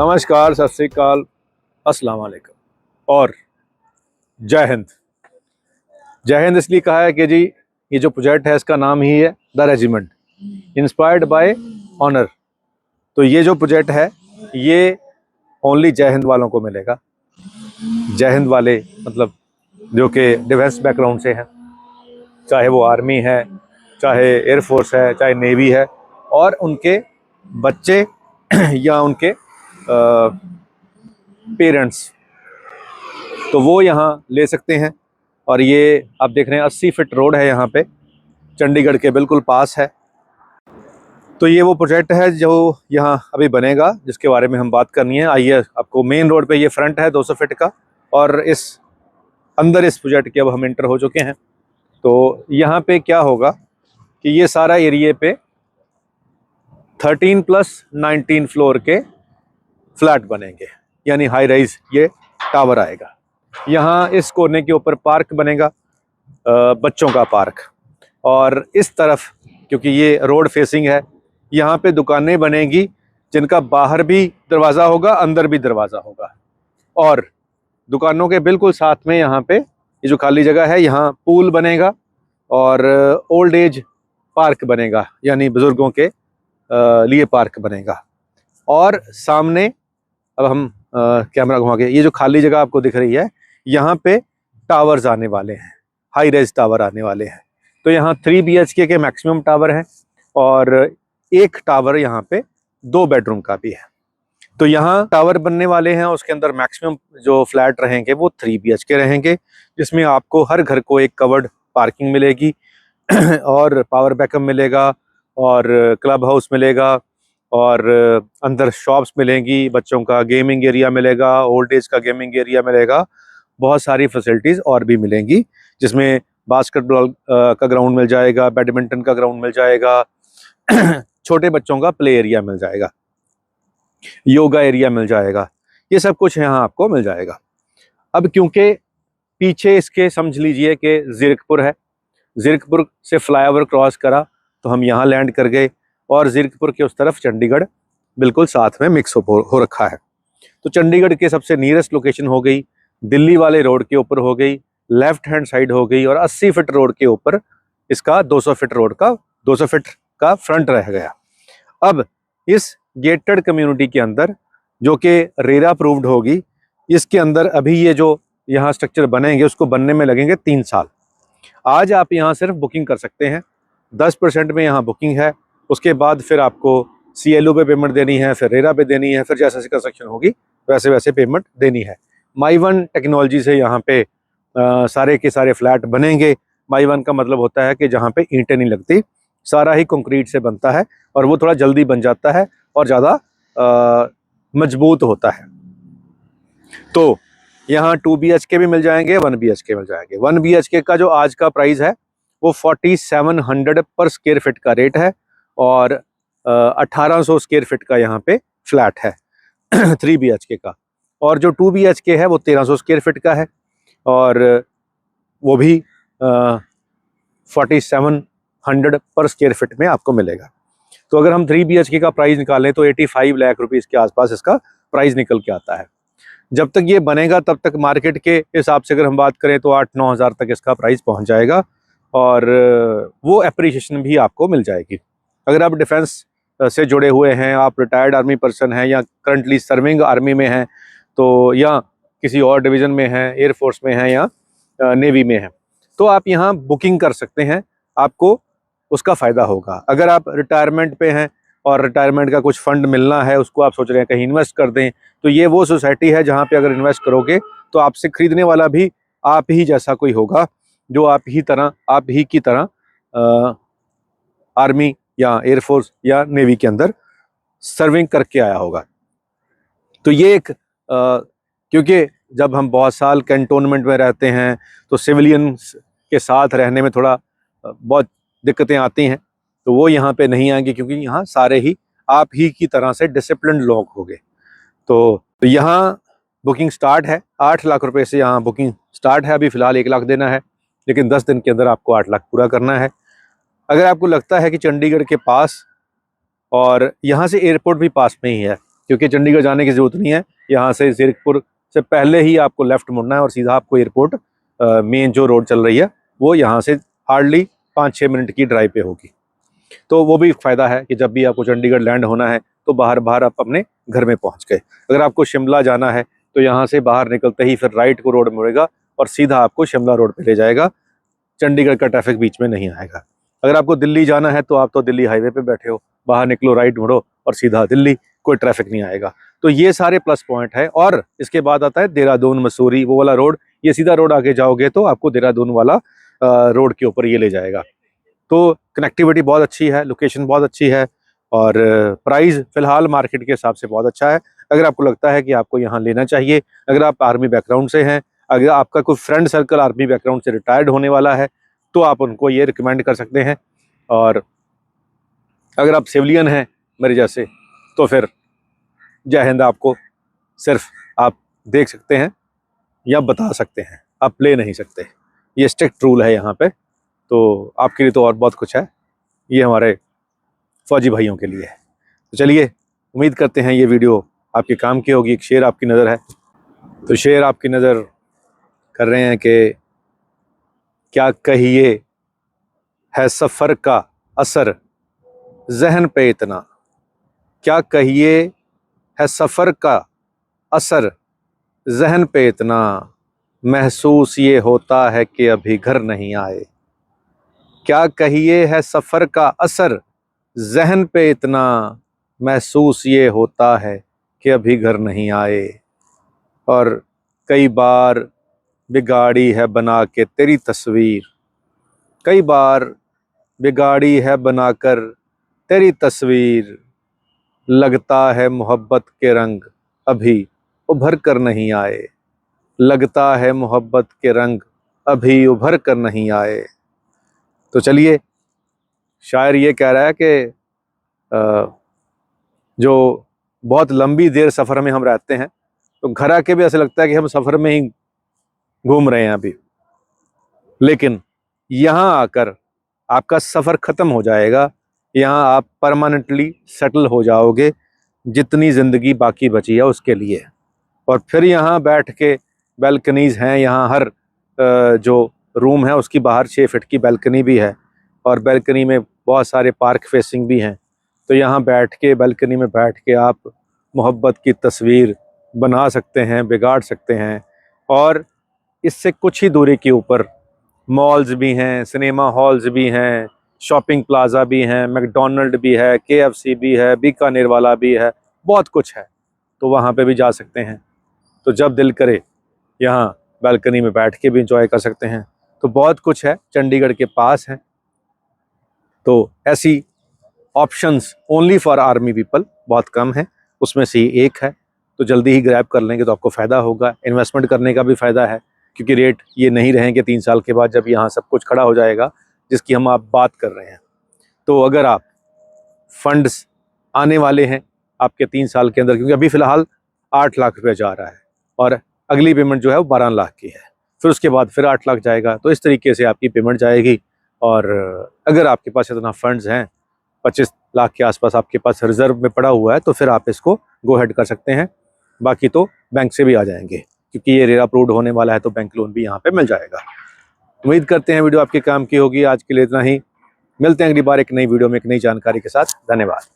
नमस्कार, सत श्री अकाल, अस्सलाम वालेकुम और जय हिंद। जय हिंद इसलिए कहा है कि जी ये जो प्रोजेक्ट है इसका नाम ही है the regiment inspired by honour. तो ये जो प्रोजेक्ट है ये ओनली जय हिंद वालों को मिलेगा। जय हिंद वाले मतलब जो कि डिफेंस बैकग्राउंड से हैं, चाहे वो आर्मी है, चाहे एयरफोर्स है, चाहे नेवी है, और उनके बच्चे या उनके पेरेंट्स, तो वो यहाँ ले सकते हैं। और ये आप देख रहे हैं 80 फीट रोड है यहाँ पे, चंडीगढ़ के बिल्कुल पास है। तो ये वो प्रोजेक्ट है जो यहाँ अभी बनेगा, जिसके बारे में हम बात करनी है। आइए, आपको मेन रोड पे ये फ्रंट है 200 फीट का, और इस अंदर इस प्रोजेक्ट के अब हम एंटर हो चुके हैं। तो यहाँ पे क्या होगा कि ये सारा एरिया पे 13+19 फ्लोर के फ्लैट बनेंगे, यानी हाई राइज ये टावर आएगा। यहाँ इस कोने के ऊपर पार्क बनेगा, बच्चों का पार्क। और इस तरफ क्योंकि ये रोड फेसिंग है, यहाँ पे दुकानें बनेंगी जिनका बाहर भी दरवाज़ा होगा, अंदर भी दरवाज़ा होगा। और दुकानों के बिल्कुल साथ में यहाँ पे ये जो खाली जगह है, यहाँ पूल बनेगा और ओल्ड एज पार्क बनेगा, यानी बुज़ुर्गों के लिए पार्क बनेगा। और सामने अब हम कैमरा घुमा के, ये जो खाली जगह आपको दिख रही है, यहाँ पे टावर्स आने वाले हैं, हाई रेज टावर आने वाले हैं। तो यहाँ 3 BHK के मैक्सिमम टावर हैं, और एक टावर यहाँ पे 2 बेडरूम का भी है। तो यहाँ टावर बनने वाले हैं, उसके अंदर मैक्सिमम जो फ्लैट रहेंगे वो 3 BHK रहेंगे, जिसमें आपको हर घर को एक कवर्ड पार्किंग मिलेगी और पावर बैकअप मिलेगा, और क्लब हाउस मिलेगा, और अंदर शॉप्स मिलेंगी, बच्चों का गेमिंग एरिया मिलेगा, ओल्ड एज का गेमिंग एरिया मिलेगा, बहुत सारी फैसिलिटीज़ और भी मिलेंगी, जिसमें बास्केटबॉल का ग्राउंड मिल जाएगा, बैडमिंटन का ग्राउंड मिल जाएगा, छोटे बच्चों का प्ले एरिया मिल जाएगा, योगा एरिया मिल जाएगा, ये सब कुछ यहाँ आपको मिल जाएगा। अब क्योंकि पीछे इसके समझ लीजिए कि ज़ीरकपुर है, ज़ीरकपुर से फ्लाईओवर क्रॉस करा तो हम यहाँ लैंड कर गए, और ज़ीरकपुर के उस तरफ चंडीगढ़ बिल्कुल साथ में मिक्स हो रखा है। तो चंडीगढ़ के सबसे नियरेस्ट लोकेशन हो गई, दिल्ली वाले रोड के ऊपर हो गई, लेफ्ट हैंड साइड हो गई, और 80 फीट रोड के ऊपर इसका 200 फीट रोड का 200 फीट का फ्रंट रह गया। अब इस गेटेड कम्युनिटी के अंदर, जो कि रेरा अप्रूव्ड होगी, इसके अंदर अभी ये जो यहाँ स्ट्रक्चर बनेंगे उसको बनने में लगेंगे 3 साल। आज आप यहाँ सिर्फ बुकिंग कर सकते हैं, 10% में यहाँ बुकिंग है। उसके बाद फिर आपको CLO पे पेमेंट देनी है, फिर रेरा पे देनी है, फिर जैसे जैसे कंस्ट्रक्शन होगी वैसे वैसे पेमेंट देनी है। माई वन टेक्नोलॉजी से यहाँ पे सारे के सारे फ्लैट बनेंगे। माई वन का मतलब होता है कि जहाँ पे ईंटें नहीं लगती, सारा ही कंक्रीट से बनता है, और वो थोड़ा जल्दी बन जाता है और ज़्यादा मजबूत होता है। तो यहाँ 2 BHK भी मिल जाएंगे, 1 BHK मिल जाएंगे। 1 BHK का जो आज का प्राइस है वो 4700 पर स्क्वायर फीट का रेट है, और 1800 स्क्वायर फीट का यहाँ पे फ्लैट है 3 BHK का। और जो 2 BHK है वो 1300 स्क्वायर फीट का है, और वो भी 4700 पर स्क्वायर फीट में आपको मिलेगा। तो अगर हम 3 BHK का प्राइस निकालें तो 85 लाख रुपीज़ के आसपास इसका प्राइस निकल के आता है। जब तक ये बनेगा तब तक मार्केट के हिसाब से अगर हम बात करें तो 8-9 हज़ार तक इसका प्राइस पहुंच जाएगा, और वो अप्रिशिएशन भी आपको मिल जाएगी। अगर आप डिफेंस से जुड़े हुए हैं, आप रिटायर्ड आर्मी पर्सन हैं, या करंटली सर्विंग आर्मी में हैं, तो या किसी और डिवीज़न में हैं, एयरफोर्स में हैं, या नेवी में हैं, तो आप यहाँ बुकिंग कर सकते हैं, आपको उसका फ़ायदा होगा। अगर आप रिटायरमेंट पे हैं और रिटायरमेंट का कुछ फंड मिलना है, उसको आप सोच रहे हैं कहीं इन्वेस्ट कर दें, तो ये वो सोसाइटी है जहाँ पे अगर इन्वेस्ट करोगे तो आपसे खरीदने वाला भी आप ही जैसा कोई होगा, जो आप ही की तरह आर्मी या एयरफोर्स या नेवी के अंदर सर्विंग करके आया होगा। तो ये एक क्योंकि जब हम बहुत साल कैंटोनमेंट में रहते हैं तो सिविलियंस के साथ रहने में थोड़ा बहुत दिक्कतें आती हैं, तो वो यहाँ पे नहीं आएंगी, क्योंकि यहाँ सारे ही आप ही की तरह से डिसिप्लिन्ड लोग होंगे। तो यहाँ बुकिंग स्टार्ट है, 8 लाख रुपए से यहाँ बुकिंग स्टार्ट है। अभी फ़िलहाल 1 लाख देना है, लेकिन 10 दिन के अंदर आपको 8 लाख पूरा करना है। अगर आपको लगता है कि चंडीगढ़ के पास, और यहाँ से एयरपोर्ट भी पास में ही है, क्योंकि चंडीगढ़ जाने की ज़रूरत नहीं है। यहाँ से ज़ीरकपुर से पहले ही आपको लेफ़्ट मुड़ना है और सीधा आपको एयरपोर्ट मेन जो रोड चल रही है वो यहाँ से हार्डली 5-6 मिनट की ड्राइव पे होगी। तो वो भी फ़ायदा है कि जब भी आपको चंडीगढ़ लैंड होना है तो बाहर आप अपने घर में पहुँच गए। अगर आपको शिमला जाना है तो यहाँ से बाहर निकलते ही फिर राइट को रोड मुड़ेगा और सीधा आपको शिमला रोड पे ले जाएगा। चंडीगढ़ का ट्रैफिक बीच में नहीं आएगा। अगर आपको दिल्ली जाना है तो आप तो दिल्ली हाईवे पे बैठे हो, बाहर निकलो, राइट मुड़ो और सीधा दिल्ली, कोई ट्रैफिक नहीं आएगा। तो ये सारे प्लस पॉइंट है। और इसके बाद आता है देहरादून मसूरी वो वाला रोड। ये सीधा रोड आगे जाओगे तो आपको देहरादून वाला रोड के ऊपर ये ले जाएगा। तो कनेक्टिविटी बहुत अच्छी है, लोकेशन बहुत अच्छी है और प्राइस फिलहाल मार्केट के हिसाब से बहुत अच्छा है। अगर आपको लगता है कि आपको यहाँ लेना चाहिए, अगर आप आर्मी बैकग्राउंड से हैं, अगर आपका कोई फ्रेंड सर्कल आर्मी बैकग्राउंड से रिटायर्ड होने वाला है तो आप उनको ये रिकमेंड कर सकते हैं। और अगर आप सिविलियन हैं मेरे जैसे तो फिर जय हिंद आपको सिर्फ आप देख सकते हैं या बता सकते हैं, आप ले नहीं सकते। ये स्ट्रिक्ट रूल है यहाँ पे। तो आपके लिए तो और बहुत कुछ है, ये हमारे फौजी भाइयों के लिए है। तो चलिए, उम्मीद करते हैं ये वीडियो आपके काम की होगी। एक शेर आपकी नज़र है, तो शेर आपकी नज़र कर रहे हैं कि क्या कहिए है सफ़र का असर जहन पे इतना, क्या कहिए है सफ़र का असर जहन पे इतना, महसूस ये होता है कि अभी घर नहीं आए। क्या कहिए है सफ़र का असर जहन पे इतना, महसूस ये होता है कि अभी घर नहीं आए। और कई बार बिगाड़ी है बना के तेरी तस्वीर, कई बार बिगाड़ी है बनाकर तेरी तस्वीर, लगता है मोहब्बत के रंग अभी उभर कर नहीं आए, लगता है मोहब्बत के रंग अभी उभर कर नहीं आए। तो चलिए, शायर ये कह रहा है कि जो बहुत लंबी देर सफ़र में हम रहते हैं तो घर आके भी ऐसा लगता है कि हम सफ़र में ही घूम रहे हैं अभी, लेकिन यहाँ आकर आपका सफ़र ख़त्म हो जाएगा। यहाँ आप परमानेंटली सेटल हो जाओगे जितनी ज़िंदगी बाकी बची है उसके लिए। और फिर यहाँ बैठ के बैल्कनीज़ हैं, यहाँ हर जो रूम है उसकी बाहर 6 फीट की बैल्कनी भी है और बैल्कनी में बहुत सारे पार्क फेसिंग भी हैं। तो यहाँ बैठ के बैल्कनी में बैठ के आप मोहब्बत की तस्वीर बना सकते हैं, बिगाड़ सकते हैं। और इससे कुछ ही दूरी के ऊपर मॉल्स भी हैं, सिनेमा हॉल्स भी हैं, शॉपिंग प्लाज़ा भी हैं, मैकडॉनल्ड भी है, KFC भी है, बीकानेर वाला भी है, बहुत कुछ है। तो वहाँ पे भी जा सकते हैं। तो जब दिल करे यहाँ बालकनी में बैठ के भी इंजॉय कर सकते हैं। तो बहुत कुछ है, चंडीगढ़ के पास है। तो ऐसी options only for army people बहुत कम है, उसमें से ही एक है। तो जल्दी ही ग्रैब कर लेंगे तो आपको फ़ायदा होगा, इन्वेस्टमेंट करने का भी फ़ायदा है क्योंकि रेट ये नहीं रहेंगे 3 साल के बाद जब यहाँ सब कुछ खड़ा हो जाएगा जिसकी हम आप बात कर रहे हैं। तो अगर आप फंड्स आने वाले हैं आपके 3 साल के अंदर, क्योंकि अभी फ़िलहाल 8 लाख रुपये जा रहा है और अगली पेमेंट जो है वो 12 लाख की है, फिर उसके बाद फिर 8 लाख जाएगा। तो इस तरीके से आपकी पेमेंट जाएगी। और अगर आपके पास इतना फंड्स हैं, 25 लाख के आसपास आपके पास रिजर्व में पड़ा हुआ है, तो फिर आप इसको गो हेड कर सकते हैं। बाकी तो बैंक से भी आ जाएंगे क्योंकि ये रेरा अप्रूव्ड होने वाला है, तो बैंक लोन भी यहाँ पे मिल जाएगा। उम्मीद करते हैं वीडियो आपके काम की होगी। आज के लिए इतना ही, मिलते हैं अगली बार एक नई वीडियो में एक नई जानकारी के साथ। धन्यवाद।